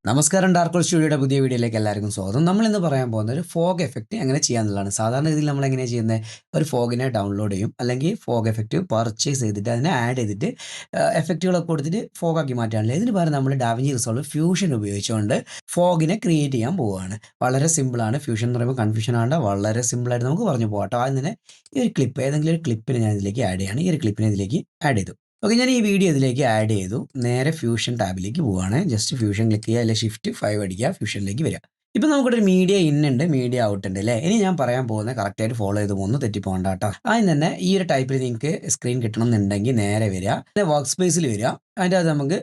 നമസ്കാരം ഡാർക്ക് സ്റ്റുഡിയോയുടെ പുതിയ വീഡിയോയിലേക്ക് എല്ലാവർക്കും സ്വാഗതം. നമ്മളിന്ന് പറയാൻ പോകുന്ന ഒരു ഫോഗ് എഫക്റ്റ് എങ്ങനെ ചെയ്യാന്നുള്ളതാണ്. സാധാരണ രീതിയിൽ നമ്മൾ എങ്ങനെയാണ് ചെയ്യുന്നത്? ഒരു ഫോഗിനെ ഡൗൺലോഡ് ചെയ്യും, അല്ലെങ്കിൽ ഫോഗ് എഫക്റ്റ് പർച്ചേസ് ചെയ്തിട്ട് അതിനെ ആഡ് ചെയ്തിട്ട് എഫക്റ്റുകളൊക്കെ കൊടുത്തിട്ട് ഫോഗാക്കി മാറ്റുകയാണല്ലോ. ഇതിന് പകരം നമ്മൾ ഡാവിഞ്ചി റിസോൾവ് ഫ്യൂഷൻ ഉപയോഗിച്ചുകൊണ്ട് ഫോഗിനെ ക്രിയേറ്റ് ചെയ്യാൻ പോവുകയാണ്. വളരെ സിമ്പിളാണ്. ഫ്യൂഷൻ എന്ന് പറയുമ്പോൾ കൺഫ്യൂഷൻ ആണ്ട് വളരെ സിമ്പിളായിട്ട് നമുക്ക് പറഞ്ഞു പോകാം കേട്ടോ. ആദ്യം തന്നെ ഈ ഒരു ക്ലിപ്പ്, ഏതെങ്കിലും ഒരു ക്ലിപ്പിനെ ഞാൻ ഇതിലേക്ക് ആഡ് ചെയ്യാണ്. ഈ ഒരു ക്ലിപ്പിനെ ഇതിലേക്ക് ആഡ് ചെയ്തു. ഓക്കെ, ഞാൻ ഈ വീഡിയോ ഇതിലേക്ക് ആഡ് ചെയ്തു. നേരെ ഫ്യൂഷൻ ടാബിലേക്ക് പോവുകയാണ്. ജസ്റ്റ് ഫ്യൂഷൻ ക്ലിക്ക് ചെയ്യുക, അല്ലെങ്കിൽ ഷിഫ്റ്റ് 5 അടിക്കുക, ഫ്യൂഷനിലേക്ക് വരിക. ഇപ്പം നമുക്കിവിടെ ഒരു മീഡിയ ഇൻ ഉണ്ട്, മീഡിയ ഔട്ട് ഉണ്ട് അല്ലേ. ഇനി ഞാൻ പറയാൻ പോകുന്നത് കറക്റ്റായിട്ട് ഫോളോ ചെയ്ത് പോകുന്നു, തെറ്റിപ്പോകണ്ട കേട്ടോ. ആദ്യം തന്നെ ഈ ഒരു ടൈപ്പിൽ നിങ്ങൾക്ക് സ്ക്രീൻ കിട്ടണം എന്നുണ്ടെങ്കിൽ നേരെ വരിക, വർക്ക് സ്പേസിൽ വരിക. അതിൻ്റെ അത് നമുക്ക്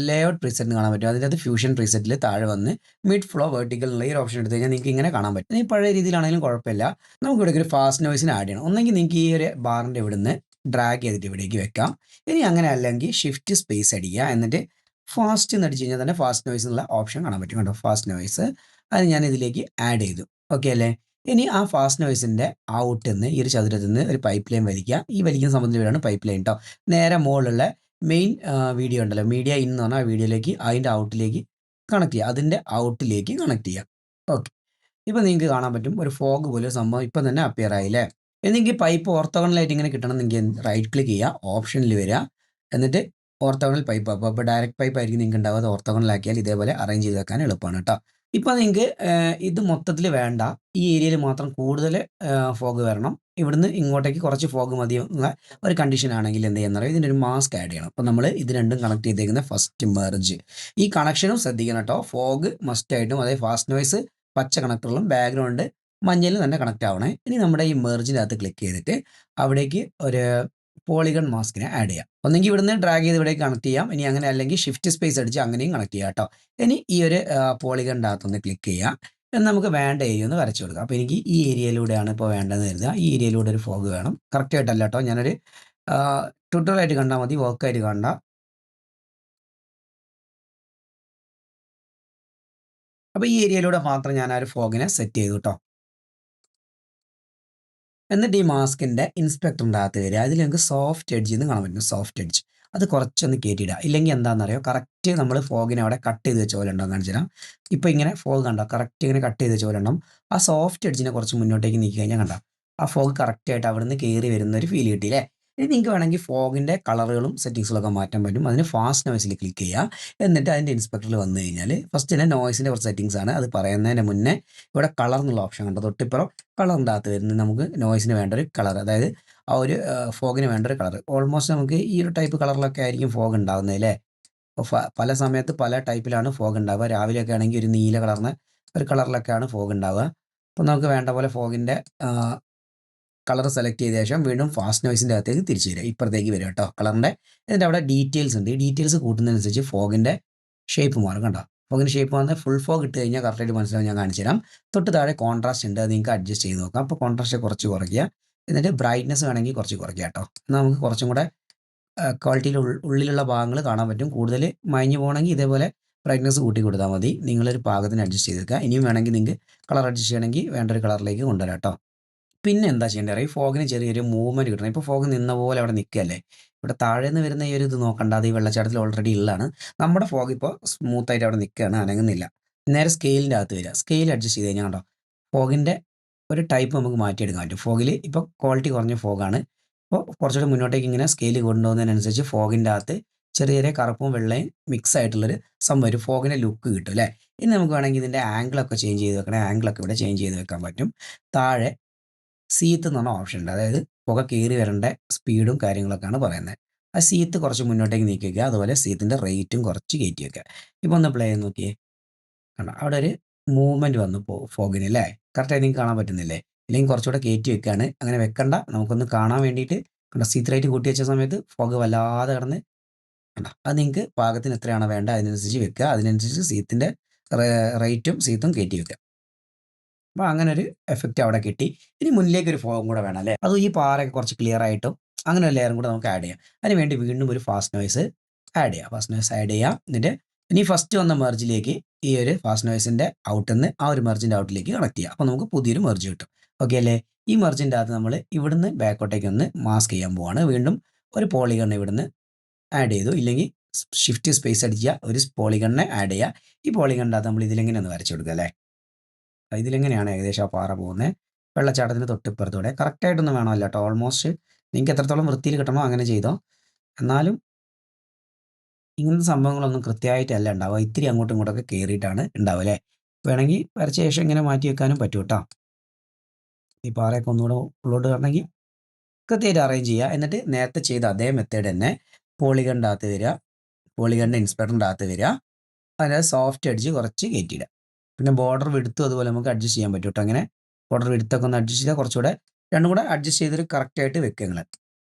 ലേ ഔട്ട് പ്രീസെറ്റ് കാണാൻ പറ്റും. അതിൻ്റെ അത് ഫ്യൂഷൻ പ്രീസെറ്റിൽ താഴെ വന്ന് മിഡ് ഫ്ലോ വെർട്ടിക്കൽ എന്നുള്ള ഈ ഒരു ഓപ്ഷൻ എടുത്ത് കഴിഞ്ഞാൽ നിങ്ങൾക്ക് ഇങ്ങനെ കാണാൻ പറ്റും. ഈ പഴയ രീതിയിലാണെങ്കിലും കുഴപ്പമില്ല. നമുക്ക് ഇവിടെ ഒരു ഫാസ്റ്റ് നോയ്സിന് ആഡ് ചെയ്യണം. ഒന്നെങ്കിൽ നിങ്ങൾക്ക് ഈ ഒരു ബാറിൻ്റെ ഇവിടുന്ന് ഡ്രാഗ് ചെയ്തിട്ട് ഇവിടേക്ക് വെക്കാം. ഇനി അങ്ങനെ അല്ലെങ്കിൽ ഷിഫ്റ്റ് സ്പേസ് അടിക്കുക, എന്നിട്ട് ഫാസ്റ്റ് എന്ന് അടിച്ച് കഴിഞ്ഞാൽ തന്നെ ഫാസ്റ്റ് നോയ്സ് എന്നുള്ള ഓപ്ഷൻ കാണാൻ പറ്റും കേട്ടോ. ഫാസ്റ്റ് നോയ്സ് അത് ഞാൻ ഇതിലേക്ക് ആഡ് ചെയ്തു. ഓക്കെ അല്ലേ. ഇനി ആ ഫാസ്റ്റ് നോയ്സിൻ്റെ ഔട്ടിൽ നിന്ന് ഈ ഒരു ചതുരത്തിൽ നിന്ന് ഒരു പൈപ്പ് ലൈൻ വലിക്കുക. ഈ വലിക്കുന്ന സംബന്ധിച്ചാണ് പൈപ്പ് ലൈൻ കേട്ടോ. നേരെ മുകളിലുള്ള മെയിൻ വീഡിയോ ഉണ്ടല്ലോ, മീഡിയ ഇൻ എന്ന് പറഞ്ഞാൽ ആ വീഡിയോയിലേക്ക് അതിൻ്റെ ഔട്ടിലേക്ക് കണക്ട് ചെയ്യുക, അതിൻ്റെ ഔട്ടിലേക്ക് കണക്ട് ചെയ്യാം. ഓക്കെ, ഇപ്പം നിങ്ങൾക്ക് കാണാൻ പറ്റും ഒരു ഫോഗ് പോലെ ഒരു സംഭവം ഇപ്പം തന്നെ അപ്പിയർ ആയില്ലേ. എനിക്ക് പൈപ്പ് ഓർത്തോഗണലായിട്ട് ഇങ്ങനെ കിട്ടണം എന്നെങ്കിൽ റൈറ്റ് ക്ലിക്ക് ചെയ്യുക, ഓപ്ഷനിൽ വരിക, എന്നിട്ട് ഓർത്തോഗണൽ പൈപ്പ്. അപ്പോൾ ഡയറക്റ്റ് പൈപ്പ് ആയിരിക്കും നിങ്ങൾക്ക് ഉണ്ടാവുക. അത് ഓർത്തോഗണലാക്കിയാൽ ഇതേപോലെ അറേഞ്ച് ചെയ്ത് വെക്കാൻ എളുപ്പമാണ് കേട്ടോ. ഇപ്പോൾ നിങ്ങൾക്ക് ഇത് മൊത്തത്തിൽ വേണ്ട, ഈ ഏരിയയിൽ മാത്രം കൂടുതൽ ഫോഗ് വരണം, ഇവിടുന്ന് ഇങ്ങോട്ടേക്ക് കുറച്ച് ഫോഗ് മതി എന്നുള്ള ഒരു കണ്ടീഷൻ ആണെങ്കിൽ എന്ത് ചെയ്യുന്ന ഇതിൻ്റെ ഒരു മാസ്ക് ആഡ് ചെയ്യണം. അപ്പോൾ നമ്മൾ ഇത് രണ്ടും കണക്ട് ചെയ്തേക്കുന്ന ഫസ്റ്റ് മെർജ്, ഈ കണക്ഷനും ശ്രദ്ധിക്കണം കേട്ടോ. ഫോഗ് മസ്റ്റായിട്ടും, അതായത് ഫാസ്റ്റ് നോയ്സ് പച്ച കണക്ടറിലും ബാക്ക്ഗ്രൗണ്ട് മഞ്ഞയിൽ തന്നെ കണക്റ്റ് ആവണേ. ഇനി നമ്മുടെ ഈ മെർജിൻ്റെ അകത്ത് ക്ലിക്ക് ചെയ്തിട്ട് അവിടേക്ക് ഒരു പോളിഗൺ മാസ്കിനെ ആഡ് ചെയ്യാം. ഒന്നെങ്കിൽ ഇവിടുന്ന് ഡ്രാഗ് ചെയ്ത് ഇവിടേക്ക് കണക്ട് ചെയ്യാം. ഇനി അങ്ങനെ അല്ലെങ്കിൽ ഷിഫ്റ്റ് സ്പേസ് അടിച്ച് അങ്ങനെയും കണക്ട് ചെയ്യാം കേട്ടോ. ഇനി ഈ ഒരു പോളിഗണിൻ്റെ അകത്തൊന്ന് ക്ലിക്ക് ചെയ്യാം, എന്ന് നമുക്ക് വേണ്ട ഏരിയ ഒന്ന് വരച്ചു കൊടുക്കാം. അപ്പോൾ എനിക്ക് ഈ ഏരിയയിലൂടെയാണ് ഇപ്പോൾ വേണ്ടതെന്ന് കരുതുക. ഈ ഏരിയയിലൂടെ ഒരു ഫോഗ് വേണം. കറക്റ്റ് ആയിട്ടല്ല കേട്ടോ, ഞാനൊരു ട്യൂട്ടോറിയലായിട്ട് കണ്ടാൽ മതി, വർക്കായിട്ട് കണ്ട. അപ്പോൾ ഈ ഏരിയയിലൂടെ മാത്രം ഞാൻ ആ ഒരു ഫോഗിനെ സെറ്റ് ചെയ്തു കേട്ടോ. എന്നിട്ട് ഈ മാസ്കിൻ്റെ ഇൻസ്പെക്ടറിൻ്റെ അകത്ത് വരിക. അതിൽ നിങ്ങൾക്ക് സോഫ്റ്റ് എഡ്ജ് എന്ന് കാണാൻ പറ്റും. സോഫ്റ്റ് എഡ്ജ് അത് കുറച്ചൊന്ന് കയറ്റിയിടുക. ഇല്ലെങ്കിൽ എന്താണെന്നറിയോ, കറക്റ്റ് നമ്മൾ ഫോഗിനെ അവിടെ കട്ട് ചെയ്ത് വെച്ച പോലെ ഉണ്ടാവും. കാണിച്ചു തരാം. ഇപ്പോൾ ഇങ്ങനെ ഫോഗ് കണ്ടോ, കറക്റ്റ് ഇങ്ങനെ കട്ട് ചെയ്ത് വെച്ച പോലെ ഉണ്ടാവും. ആ സോഫ്റ്റ് എഡ്ജിനെ കുറച്ച് മുന്നോട്ടേക്ക് നീക്കി കഴിഞ്ഞാൽ കണ്ടോ, ആ ഫോഗ് കറക്റ്റായിട്ട് അവിടെ നിന്ന് കയറി വരുന്ന ഒരു ഫീൽ കിട്ടിയില്ലേ. ഇനി നിങ്ങൾക്ക് വേണമെങ്കിൽ ഫോഗിൻ്റെ കളറുകളും സെറ്റിങ്സുകളൊക്കെ മാറ്റാൻ പറ്റും. അതിന് ഫാസ്റ്റ് നോയ്സിൽ ക്ലിക്ക് ചെയ്യുക. എന്നിട്ട് അതിൻ്റെ ഇൻസ്പെക്ടറിൽ വന്നു കഴിഞ്ഞാൽ ഫസ്റ്റ് തന്നെ നോയ്സിൻ്റെ കുറച്ച് സെറ്റിങ്സ് ആണ്. അത് പറയുന്നതിന് മുന്നേ ഇവിടെ കളർ എന്നുള്ള ഓപ്ഷൻ കണ്ടോ, തൊട്ടിപ്പുറം കളറിൻ്റെ അകത്ത് വരുന്നത് നമുക്ക് നോയ്സിന് വേണ്ട ഒരു കളർ, അതായത് ആ ഒരു ഫോഗിന് വേണ്ട ഒരു കളർ. ഓൾമോസ്റ്റ് നമുക്ക് ഈ ഒരു ടൈപ്പ് കളറിലൊക്കെ ആയിരിക്കും ഫോഗ് ഉണ്ടാകുന്നത് അല്ലേ. അപ്പോൾ പല സമയത്ത് പല ടൈപ്പിലാണ് ഫോഗ് ഉണ്ടാവുക. രാവിലെയൊക്കെ ആണെങ്കിൽ ഒരു നീല കളറിന് ഒരു കളറിലൊക്കെയാണ് ഫോഗ് ഉണ്ടാവുക. അപ്പോൾ നമുക്ക് വേണ്ട പോലെ ഫോഗിൻ്റെ കളർ സെലക്ട് ചെയ്ത ശേഷം വീണ്ടും ഫാസ്റ്റ് നോയ്സിൻ്റെ അകത്തേക്ക് തിരിച്ചു വരിക, ഇപ്പുറത്തേക്ക് വരിക കേട്ടോ കളറിൻ്റെ. ഇതിൻ്റെ അവിടെ ഡീറ്റെയിൽസ് ഉണ്ട്. ഈ ഡീറ്റെയിൽസ് കൂട്ടുന്നതനുസരിച്ച് ഫോഗിൻ്റെ ഷേപ്പ് മാറും കണ്ടോ. ഫോഗിൻ്റെ ഷേപ്പ് വന്നാൽ ഫുൾ ഫോഗ് ഇട്ട് കഴിഞ്ഞാൽ കറക്റ്റായിട്ട് മനസ്സിലാവും. ഞാൻ കാണിച്ചു തരാം. തൊട്ട് താഴെ കോൺട്രാസ്റ്റ് ഉണ്ട്, അത് നിങ്ങൾക്ക് അഡ്ജസ്റ്റ് ചെയ്ത് നോക്കാം. അപ്പോൾ കോൺട്രാസ്റ്റ് കുറച്ച് കുറയ്ക്കുക, എന്നിട്ട് ബ്രൈറ്റ്നസ് വേണമെങ്കിൽ കുറച്ച് കുറയ്ക്കുക കേട്ടോ. എന്നാൽ നമുക്ക് കുറച്ചും കൂടെ ക്വാളിറ്റിയിൽ ഉള്ളിലുള്ള ഭാഗങ്ങൾ കാണാൻ പറ്റും. കൂടുതൽ മയഞ്ഞു പോകണമെങ്കിൽ ഇതേപോലെ ബ്രൈറ്റ്നസ് കൂട്ടി കൊടുത്താൽ മതി. നിങ്ങളൊരു പാകത്തിന് അഡ്ജസ്റ്റ് ചെയ്തെടുക്കുക. ഇനിയും വേണമെങ്കിൽ നിങ്ങൾക്ക് കളർ അഡ്ജസ്റ്റ് ചെയ്യണമെങ്കിൽ വേണ്ട ഒരു കളറിലേക്ക് കൊണ്ടുവരാം കേട്ടോ. പിന്നെ എന്താ ചെയ്യേണ്ടത് അറിയാം, ഈ ഫോഗിന് ചെറിയൊരു മൂവ്മെൻറ്റ് കിട്ടണം. ഇപ്പോൾ ഫോഗ് നിന്ന പോലെ അവിടെ നിൽക്കുകയല്ലേ. ഇവിടെ താഴെ നിന്ന് വരുന്ന ഈ ഒരു ഇത് നോക്കണ്ട, അത് ഈ വെള്ളച്ചാട്ടത്തിൽ ഓൾറെഡി ഉള്ളതാണ്. നമ്മുടെ ഫോഗ് ഇപ്പോൾ സ്മൂത്തായിട്ട് അവിടെ നിൽക്കുകയാണ്, അനങ്ങുന്നില്ല. നേരെ സ്കെയിലിൻ്റെ അകത്ത് വരിക. സ്കെയിൽ അഡ്ജസ്റ്റ് ചെയ്ത് കഴിഞ്ഞാൽ കണ്ടോ, ഫോഗിൻ്റെ ഒരു ടൈപ്പ് നമുക്ക് മാറ്റിയെടുക്കാൻ പറ്റും. ഫോഗിൽ ഇപ്പോൾ ക്വാളിറ്റി കുറഞ്ഞ ഫോഗാണ്. അപ്പോൾ കുറച്ചുകൂടി മുന്നോട്ടേക്ക് ഇങ്ങനെ സ്കെയിൽ കൊണ്ടുപോകുന്നതിനനുസരിച്ച് ഫോഗിൻ്റെ അകത്ത് ചെറിയ ചെറിയ കറുപ്പും വെള്ളയും മിക്സ് ആയിട്ടുള്ളൊരു സംഭവം, ഒരു ഫോഗിൻ്റെ ലുക്ക് കിട്ടും അല്ലേ. ഇനി നമുക്ക് വേണമെങ്കിൽ ഇതിൻ്റെ ആംഗിളൊക്കെ ചേഞ്ച് ചെയ്ത് വെക്കണേ. ആംഗിളൊക്കെ ഇവിടെ ചേഞ്ച് ചെയ്ത് വെക്കാൻ പറ്റും. താഴെ സീത്ത് എന്ന് പറഞ്ഞ ഓപ്ഷൻ ഉണ്ട്, അതായത് പുക കയറി വരേണ്ട സ്പീഡും കാര്യങ്ങളൊക്കെയാണ് പറയുന്നത്. ആ സീത്ത് കുറച്ച് മുന്നോട്ടേക്ക് നീക്കി വയ്ക്കുക. അതുപോലെ സീത്തിൻ്റെ റേറ്റും കുറച്ച് കയറ്റി വെക്കുക. ഇപ്പോൾ ഒന്ന് പ്ലേ ചെയ്ത് നോക്കിയേ, കണ്ടോ അവിടെ ഒരു മൂവ്മെൻറ്റ് വന്നു ഫോഗിന് അല്ലേ. കറക്റ്റായി നിങ്ങൾക്ക് കാണാൻ പറ്റുന്നില്ലേ. ഇല്ലെങ്കിൽ കുറച്ചുകൂടെ കയറ്റി വെക്കുകയാണ്. അങ്ങനെ വെക്കണ്ട, നമുക്കൊന്ന് കാണാൻ വേണ്ടിയിട്ട് കണ്ടോ, സീത്ത് റേറ്റ് കൂട്ടി വെച്ച സമയത്ത് ഫോഗ് വല്ലാതെ കിടന്ന് കണ്ടോ. അത് നിങ്ങൾക്ക് പാകത്തിന് എത്രയാണോ വേണ്ടത് അതിനനുസരിച്ച് വെക്കുക. അതിനനുസരിച്ച് സീത്തിൻ്റെ റേറ്റും സീത്തും കയറ്റി വെക്കുക. അപ്പോൾ അങ്ങനെ ഒരു എഫക്റ്റ് അവിടെ കിട്ടി. ഇനി മുന്നിലേക്ക് ഒരു ഫോഗും കൂടെ വേണം അല്ലേ. അതും ഈ പാറയൊക്കെ കുറച്ച് ക്ലിയർ ആയിട്ടും അങ്ങനെ ഒരു ലെയറും കൂടെ നമുക്ക് ആഡ് ചെയ്യാം. അതിന് വേണ്ടി വീണ്ടും ഒരു ഫാസ്റ്റ് നോയ്സ് ആഡ് ചെയ്യാം. ഫാസ്റ്റ് നോയ്സ് ആഡ് ചെയ്യാം. എന്നിട്ട് ഇനി ഫസ്റ്റ് വന്ന മെർജിലേക്ക് ഈ ഒരു ഫാസ്റ്റ് നോയ്സിൻ്റെ ഔട്ടിൽ നിന്ന് ആ ഒരു മെർജിൻ്റെ ഔട്ടിലേക്ക് കണക്ട് ചെയ്യാം. അപ്പോൾ നമുക്ക് പുതിയൊരു മെർജ് കിട്ടും. ഓക്കെ അല്ലേ. ഈ മെർജിൻ്റെ അകത്ത് നമ്മൾ ഇവിടുന്ന് ബാക്കോട്ടേക്ക് ഒന്ന് മാസ്ക് ചെയ്യാൻ പോവാണ്. വീണ്ടും ഒരു പോളിഗൺ ഇവിടുന്ന് ആഡ് ചെയ്തു, ഇല്ലെങ്കിൽ ഷിഫ്റ്റ് സ്പേസ് അടിക്കുക, ഒരു പോളിഗണിനെ ആഡ് ചെയ്യുക. ഈ പോളിഗണിൻ്റെ അത് നമ്മൾ ഇതിലെങ്ങനെ ഒന്ന് വരച്ചു കൊടുക്കുക അല്ലേ. ഇതിലെങ്ങനെയാണ് ഏകദേശം ആ പാറ പോകുന്നത്, വെള്ളച്ചാട്ടത്തിന് തൊട്ടിപ്പുറത്തൂടെ. കറക്റ്റായിട്ടൊന്നും വേണമല്ലോ കേട്ടോ, ഓൾമോസ്റ്റ് നിങ്ങൾക്ക് എത്രത്തോളം വൃത്തിയിൽ കിട്ടണോ അങ്ങനെ ചെയ്തോ. എന്നാലും ഇങ്ങനത്തെ സംഭവങ്ങളൊന്നും കൃത്യമായിട്ടല്ല ഉണ്ടാവുക, ഇത്തിരി അങ്ങോട്ടും ഇങ്ങോട്ടൊക്കെ കയറിയിട്ടാണ് ഉണ്ടാവുക അല്ലേ. വേണമെങ്കിൽ വരച്ച ശേഷം ഇങ്ങനെ മാറ്റി വെക്കാനും പറ്റും കേട്ടോ. ഈ പാറയൊക്കെ ഒന്നുകൂടെ ഉള്ളോട്ട് വരണമെങ്കിൽ കൃത്യമായിട്ട് അറേഞ്ച് ചെയ്യുക. എന്നിട്ട് നേരത്തെ ചെയ്ത അതേ മെത്തേഡ് തന്നെ പോളിഗണിൻ്റെ അകത്ത് വരിക, പോളിഗണിൻ്റെ ഇൻസ്പെക്ടറിൻ്റെ അകത്ത് വരിക, അതിനകത്ത് സോഫ്റ്റ് എഡ്ജ് കുറച്ച് കയറ്റിയിടുക. പിന്നെ ബോർഡർ വിടുത്തും അതുപോലെ നമുക്ക് അഡ്ജസ്റ്റ് ചെയ്യാൻ പറ്റും കേട്ടോ. അങ്ങനെ ബോർഡർ വിടുത്തൊക്കെ ഒന്ന് അഡ്ജസ്റ്റ് ചെയ്താൽ കുറച്ചുകൂടെ രണ്ടും കൂടെ അഡ്ജസ്റ്റ് ചെയ്തിട്ട് കറക്റ്റായിട്ട് വെക്കുക നിങ്ങൾ.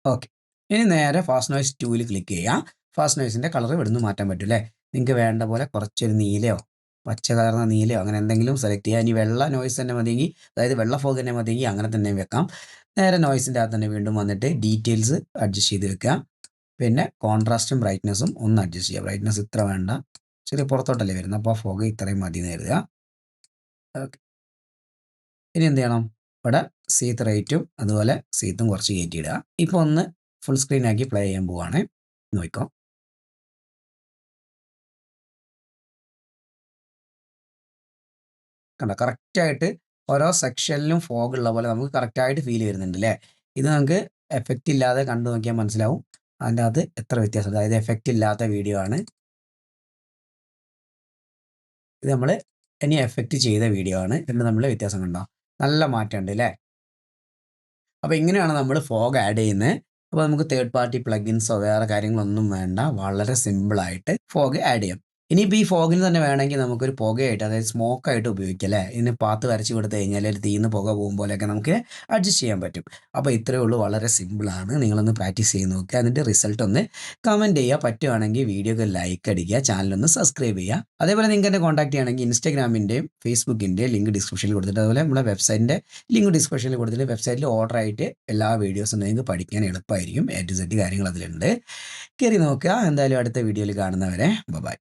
ഓക്കെ, ഇനി നേരെ ഫാസ്റ്റ് നോയ്സ് 2 ക്ലിക്ക് ചെയ്യുക. ഫാസ്റ്റ് നോയ്സിൻ്റെ കളർ ഇവിടുന്ന് മാറ്റാൻ പറ്റും അല്ലേ. നിങ്ങൾക്ക് വേണ്ട പോലെ കുറച്ചൊരു നീലയോ പച്ച കലർന്ന നീലയോ അങ്ങനെ എന്തെങ്കിലും സെലക്ട് ചെയ്യുക. ഇനി വെള്ള നോയ്സ് തന്നെ മതിയെങ്കിൽ, അതായത് വെള്ള ഫോഗ് തന്നെ മതിയെങ്കിൽ അങ്ങനെ തന്നെ വെക്കാം. നേരെ നോയ്സിൻ്റെ അകത്ത് തന്നെ വീണ്ടും വന്നിട്ട് ഡീറ്റെയിൽസ് അഡ്ജസ്റ്റ് ചെയ്ത് വെക്കുക. പിന്നെ കോൺട്രാസ്റ്റും ബ്രൈറ്റ്നസ്സും ഒന്ന് അഡ്ജസ്റ്റ് ചെയ്യുക. ബ്രൈറ്റ്നസ് ഇത്ര വേണ്ട, ചെറിയ പുറത്തോട്ടല്ലേ വരുന്നത്, അപ്പോൾ ഫോഗ് ഇത്രയും മതി എന്ന് കരുതുക. ഓക്കെ, ഇനി എന്ത് ചെയ്യണം, ഇവിടെ സീത്ത് റേറ്റും അതുപോലെ സീത്തും കുറച്ച് കയറ്റിയിടുക. ഇപ്പോൾ ഒന്ന് ഫുൾ സ്ക്രീൻ ആക്കി പ്ലേ ചെയ്യാൻ പോവാണ്, നോക്കാം. കണ്ടോ, കറക്റ്റായിട്ട് ഓരോ സെക്ഷനിലും ഫോഗ് ഉള്ള പോലെ നമുക്ക് കറക്റ്റായിട്ട് ഫീൽ വരുന്നുണ്ട് അല്ലേ. ഇത് നമുക്ക് എഫക്റ്റ് ഇല്ലാതെ കണ്ടു നോക്കിയാൽ മനസ്സിലാവും അതിൻ്റെ അത് എത്ര വ്യത്യാസം. അതായത് എഫക്റ്റ് ഇല്ലാത്ത വീഡിയോ ആണ് ഇത്, നമ്മൾ ഇനി എഫക്റ്റ് ചെയ്ത വീഡിയോ ആണ്. രണ്ട് നമ്മൾ വ്യത്യാസം കണ്ടോ, നല്ല മാറ്റമുണ്ട് അല്ലേ. അപ്പോൾ ഇങ്ങനെയാണ് നമ്മൾ ഫോഗ് ആഡ് ചെയ്യുന്നത്. അപ്പോൾ നമുക്ക് തേർഡ് പാർട്ടി പ്ലഗിൻസോ വേറെ കാര്യങ്ങളൊന്നും വേണ്ട, വളരെ സിമ്പിളായിട്ട് ഫോഗ് ആഡ് ചെയ്യാം. ഇനിയിപ്പോൾ ഈ ഫോഗിന് തന്നെ വേണമെങ്കിൽ നമുക്കൊരു പുകയായിട്ട്, അതായത് സ്മോക്കായിട്ട് ഉപയോഗിക്കാം അല്ലേ. ഇതിന് പാത്ത് വരച്ച് കൊടുത്തു കഴിഞ്ഞാൽ ഒരു തീന്ന് പുക പോകും പോലെയൊക്കെ നമുക്ക് അഡ്ജസ്റ്റ് ചെയ്യാൻ പറ്റും. അപ്പോൾ ഇത്രയേ ഉള്ളൂ, വളരെ സിമ്പിളാണ്. നിങ്ങളൊന്ന് പ്രാക്ടീസ് ചെയ്ത് നോക്കുക, അതിൻ്റെ റിസൾട്ട് ഒന്ന് കമൻറ്റ് ചെയ്യുക. പറ്റുവാണെങ്കിൽ വീഡിയോക്ക് ലൈക്ക് അടിക്കുക, ചാനലൊന്ന് സബ്സ്ക്രൈബ് ചെയ്യുക. അതേപോലെ നിങ്ങൾക്ക് എന്നെ കോൺടാക്ട് ചെയ്യുകയാണെങ്കിൽ ഇൻസ്റ്റാഗ്രാമിൻ്റെയും ഫേസ്ബുക്കിൻ്റെയും ലിങ്ക് ഡിസ്ക്രിപ്ഷനിൽ കൊടുത്തിട്ട്, അതുപോലെ നമ്മുടെ വെബ്സൈറ്റിൻ്റെ ലിങ്ക് ഡിസ്ക്രിപ്ഷനിൽ കൊടുത്തിട്ട് വെബ്സൈറ്റിൽ ഓർഡർ ആയിട്ട് എല്ലാ വീഡിയോസും നിങ്ങൾക്ക് പഠിക്കാൻ എളുപ്പമായിരിക്കും. A to Z കാര്യങ്ങൾ അതിലുണ്ട്, കയറി നോക്കുക. എന്തായാലും അടുത്ത വീഡിയോയിൽ കാണുന്നവരെ ബൈ.